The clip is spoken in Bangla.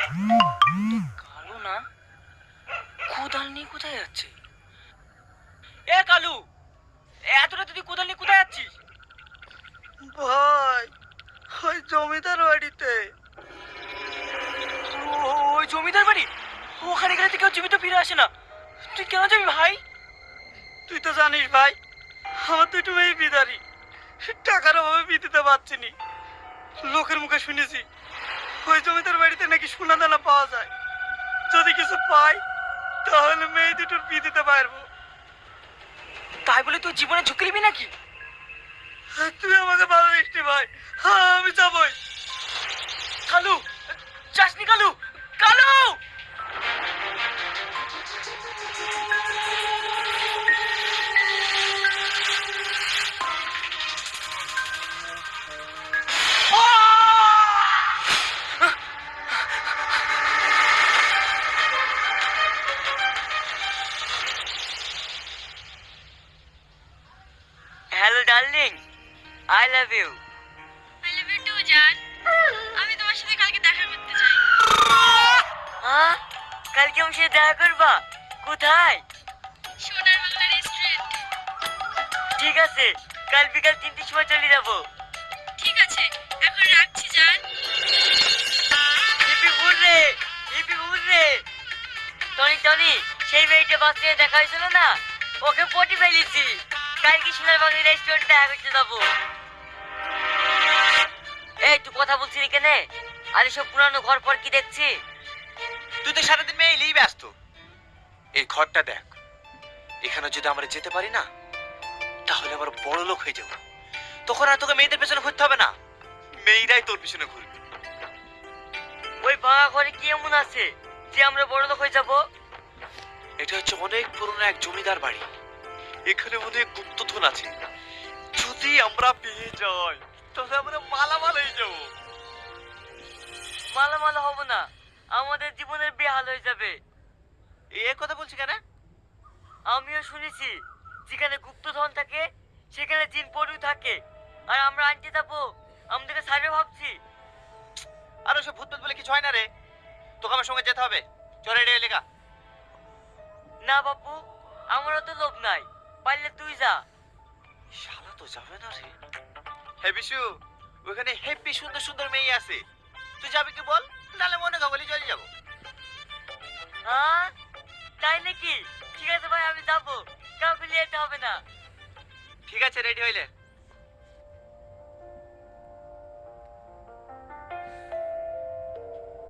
কালু না, কোদাল নিয়ে কোথায় যাচ্ছে? এ কালু, এত রাতে তুই কোদাল নিয়ে কোথায় যাচ্ছিস? ভাই, ওই জমিদার বাড়িতে। ওই জমিদার বাড়ি? ওখানে গেলে তো কেউ জীবিত ফিরে আসে না। তুই কেন যাবি ভাই? তুই তো জানিস ভাই, আমার দুটো মেয়ে বিদারি, টাকার অভাবে বিয়ে দিতে পারছি নি। লোকের মুখে শুনেছি ওই জমিদার বাড়িতে নাকি সোনা দানা পাওয়া যায়। যদি কিছু পাই তাহলে মেয়ে দুটোর বিয়ে দিতে পারবো। তাই বলে তুই জীবনে ঝুঁকি নিবি নাকি? তুই আমাকে ভালো দিসনি ভাই, হ্যাঁ আমি যাবই। কালু, যাসনি Kalu, Kalu! Hello darling, I love you. I love you too জান। আমি তোমার সাথে কালকে দেখা করতে চাই। হ্যাঁ, কালকে আমার সাথে দেখা করবা? কোথায়? সোনার বাংলা রেস্টুরেন্ট। ঠিক আছে, কাল বিকাল 3টের সময় চলে যাবো। ঠিক আছে, এখন রাখছি জান। Hip hip hurray, hip hip hurray. Tony Tony, সেই মেয়েটা বাসে দেখা হয়েছিল না, ওকে পটি ফেলেছি। কালকে সোনার বাংলা রেস্টুরেন্টে দেখা করতে যাবো। এই তুই কথা বলছিস কেন? আরে সব পুরানো ঘর পর কি দেখছি? তুই তো সারাদিন মেয়ে এলেই ব্যস্ত। এই ঘরটা দেখ, এখানে যদি আমরা যেতে পারি না তাহলে আমরা বড় লোক হয়ে যাবো। তখন আর তোকে মেয়েদের পেছনে ঘুরতে হবে না, মেয়েরাই তোর পিছনে ঘুরবে। ওই ভাঙা ঘরে কি এমন আছে যে আমরা বড় লোক হয়ে যাবো? এটা হচ্ছে অনেক পুরনো এক জমিদার বাড়ি। এখানে অনেক গুপ্তধন আছে। যদি আমরা পেয়ে যাই তাহলে আমরা মালামাল হয়ে যাবো। মালামাল হব না, আমাদের জীবনের বেহাল হয়ে যাবে। এ কথা বলছি কেন? আমিও শুনেছি যেখানে গুপ্তধন থাকে সেখানে জিন পড়ু থাকে, আর আমরা আনতে যাবো আমাদেরকে সাইবে ভাবছি। আর ওসব ভূত বলে কিছু হয় না রে, তোকে আমার সঙ্গে যেতে হবে। চলে রে লেখা। না বাপু, আমারও তো লোভ নাই, পারলে তুই যা। শালা তো যাবে না রে। হে বিশু, ওখানে হেপি সুন্দর সুন্দর মেয়ে আছে, তুই যাবি কি বল, নালে মনে খবরই চলে যাবো। হ্যাঁ তাই নাকি? ঠিক আছে ভাই, আমি যাবো, কাউকে নিয়ে যেতে হবে না। ঠিক আছে, রেডি হইলে